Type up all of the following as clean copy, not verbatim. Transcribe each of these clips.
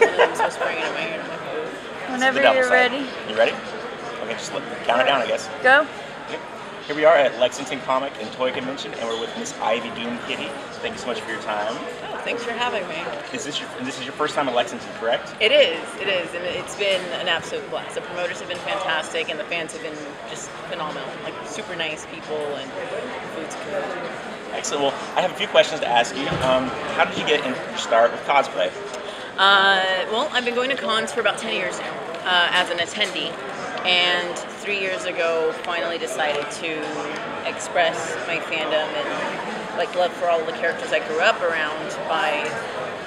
and then I'm supposed to bring it in my hair to my food. Whenever you're ready. You ready? Okay, just count it down, I guess. Go. Okay. Here we are at Lexington Comic and Toy Convention, and we're with Miss Ivy Doomkitty. So thank you so much for your time. Oh, thanks for having me. This is your first time at Lexington, correct? It is, and it's been an absolute blast. The promoters have been fantastic, and the fans have been just phenomenal. Like, super nice people, and the food's good. Excellent. Well, I have a few questions to ask you. How did you get your start with cosplay? Well, I've been going to cons for about 10 years now as an attendee, and 3 years ago finally decided to express my fandom and like love for all of the characters I grew up around by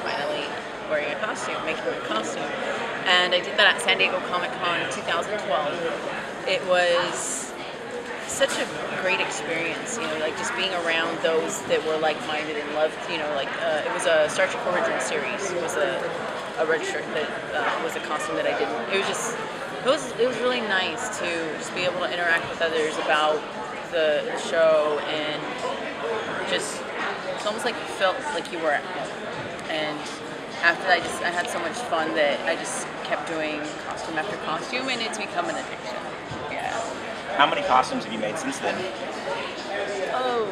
finally wearing a costume, making a costume. And I did that at San Diego Comic Con 2012. It was such a great experience, you know, like just being around those that were like-minded and loved, you know, like it was a Star Trek Origin series. It was a red shirt that was a costume that I did. It was just, it was really nice to just be able to interact with others about the show, and just, it's almost like you felt like you were at home. And after that, I had so much fun that I just kept doing costume after costume, and it's become an addiction. Yeah. How many costumes have you made since then? Oh,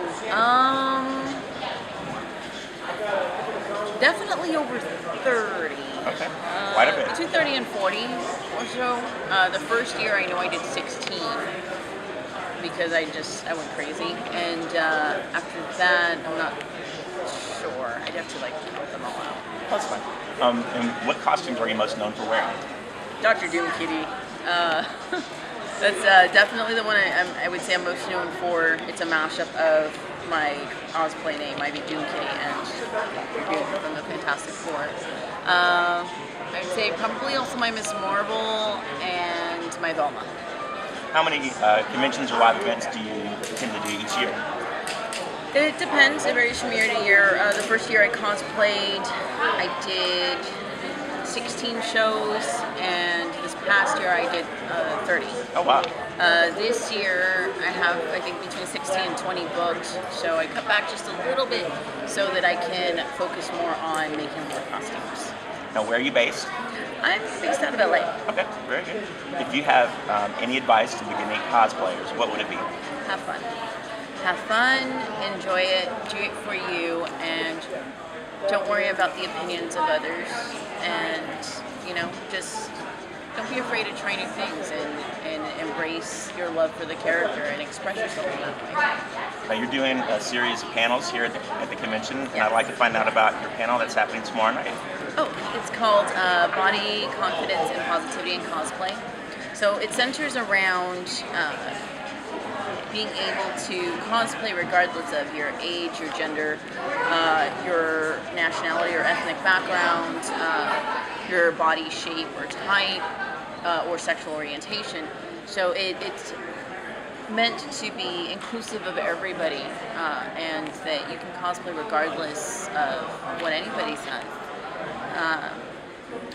definitely over 30. Okay, quite a bit. Between 30 and 40 or so. The first year I know I did 16 because I went crazy, and after that I'm not sure. I'd have to like count them all out. That's fine. And what costumes are you most known for wearing? Dr. Doomkitty. That's definitely the one I would say I'm most known for. It's a mashup of my cosplay name, Ivy Doomkitty, and Dr. Doom from the Fantastic Four. I would say probably also my Miss Marvel and my Velma. How many conventions or live events do you tend to do each year? It depends. It varies from year to year. The first year I cosplayed, I did 16 shows, and this past year I did 30. Oh wow. This year I have, I think, between 16 and 20 booked, so I cut back just a little bit so that I can focus more on making more costumes. Now, where are you based? I'm based out of LA. Okay, very good. If you have any advice to beginning cosplayers, what would it be? Have fun. Have fun, enjoy it, do it for you, and don't worry about the opinions of others. And, you know, just don't be afraid to try new things, and embrace your love for the character and express yourself in that way. Now, you're doing a series of panels here at the convention, and Yeah. I'd like to find out about your panel that's happening tomorrow night. Oh, it's called Body, Confidence, and Positivity in Cosplay. So it centers around being able to cosplay regardless of your age, your gender, your nationality or ethnic background, your body shape or type, or sexual orientation. So it's meant to be inclusive of everybody, and that you can cosplay regardless of what anybody says.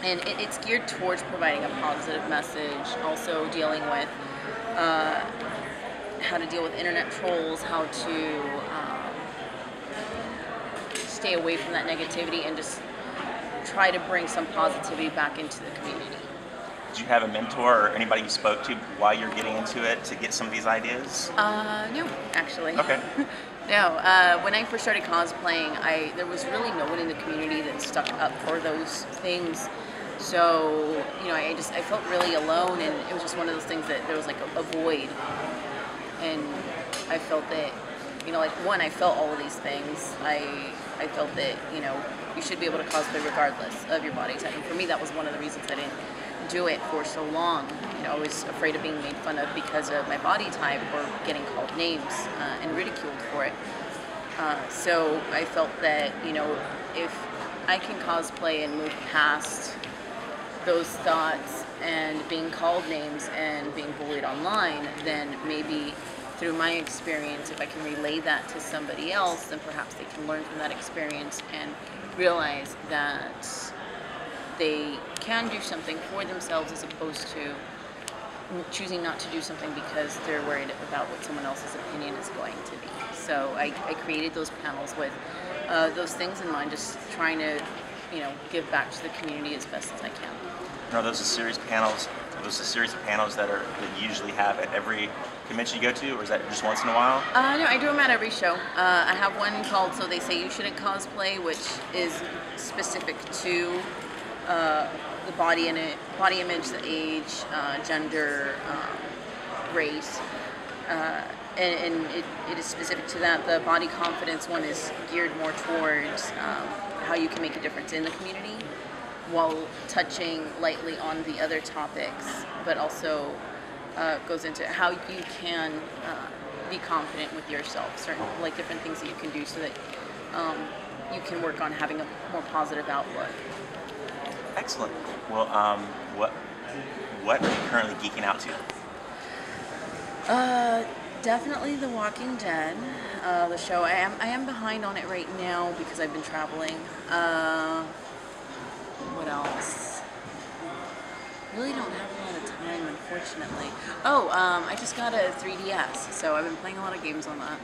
And it's geared towards providing a positive message, also dealing with how to deal with internet trolls, how to stay away from that negativity, and just try to bring some positivity back into the community. Did you have a mentor or anybody you spoke to while you're getting into it to get some of these ideas? No, actually. Okay. No, when I first started cosplaying, there was really no one in the community that stuck up for those things. So, you know, I felt really alone, and it was just one of those things that there was like a void. And I felt that, you know, like, one, I felt all of these things. I felt that, you know, you should be able to cosplay regardless of your body type. And for me, that was one of the reasons I didn't do it for so long. You know, I was afraid of being made fun of because of my body type, or getting called names and ridiculed for it. So I felt that, you know, if I can cosplay and move past those thoughts and being called names and being bullied online, then maybe through my experience, if I can relay that to somebody else, then perhaps they can learn from that experience and realize that they can do something for themselves, as opposed to choosing not to do something because they're worried about what someone else's opinion is going to be. So I created those panels with those things in mind, just trying to give back to the community as best as I can. Are those a series of panels? Are those a series of panels that you usually have at every convention you go to, or is that just once in a while? No, I do them at every show. I have one called "So They Say You Shouldn't Cosplay," which is specific to the body image, the age, gender, race, and it is specific to that. The body confidence one is geared more towards how you can make a difference in the community, while touching lightly on the other topics, but also goes into how you can be confident with yourself, certain different things that you can do so that you can work on having a more positive outlook. Excellent. Well, what are you currently geeking out to? Definitely The Walking Dead, the show. I am behind on it right now because I've been traveling. What else? Really don't have a lot of time, unfortunately. Oh, I just got a 3DS, so I've been playing a lot of games on that.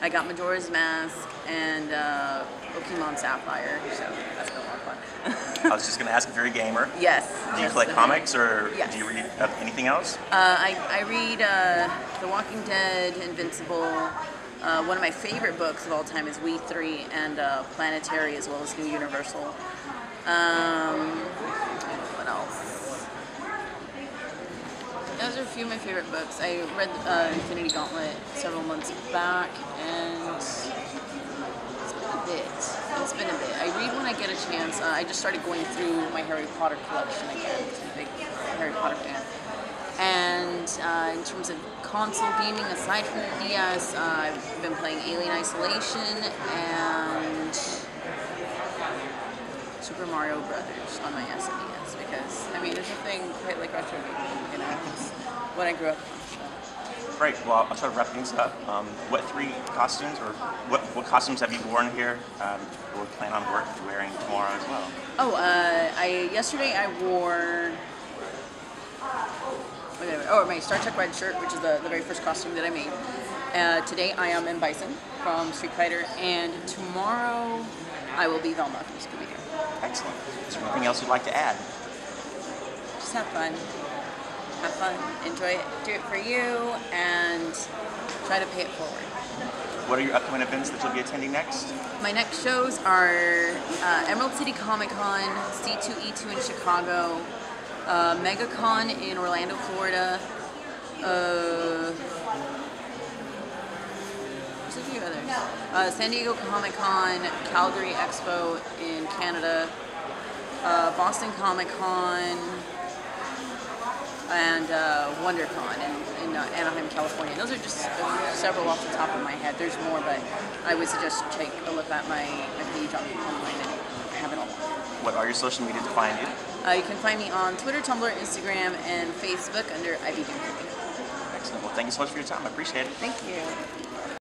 I got Majora's Mask and Pokemon Sapphire, so that's been a lot of fun. I was just going to ask if you're a gamer. Yes. Do you collect comics, or yes. do you read anything else? I read The Walking Dead, Invincible. One of my favorite books of all time is We Three and Planetary, as well as New Universal. What else? Those are a few of my favorite books. I read Infinity Gauntlet several months back, and it's been a bit. I read when I get a chance. I just started going through my Harry Potter collection again. I'm a big Harry Potter fan. And in terms of console gaming, aside from the DS, I've been playing Alien Isolation and Super Mario Brothers on my SNES, because there's nothing quite like retro gaming, it's what I grew up on. Great. Well, I'll try to wrap things up. What 3 costumes, or what costumes have you worn here, or plan on wearing tomorrow as well? Oh, yesterday I wore my Star Trek red shirt, which is the very first costume that I made. Today I am in Bison from Street Fighter, and tomorrow I will be Velma from Scooby-Doo. Excellent. Is there anything else you'd like to add? Just have fun. Have fun. Enjoy it. Do it for you, and try to pay it forward. What are your upcoming events that you'll be attending next? My next shows are Emerald City Comic Con, C2E2 in Chicago, MegaCon in Orlando, Florida. There's a few others. San Diego Comic Con, Calgary Expo in Canada, Boston Comic Con, and WonderCon in Anaheim, California. Those are just several off the top of my head. There's more, but I would suggest take a look at my page online and have it all. What are your social media to find you? You can find me on Twitter, Tumblr, Instagram, and Facebook under Ivy Doomkitty. Excellent. Well, thank you so much for your time. I appreciate it. Thank you.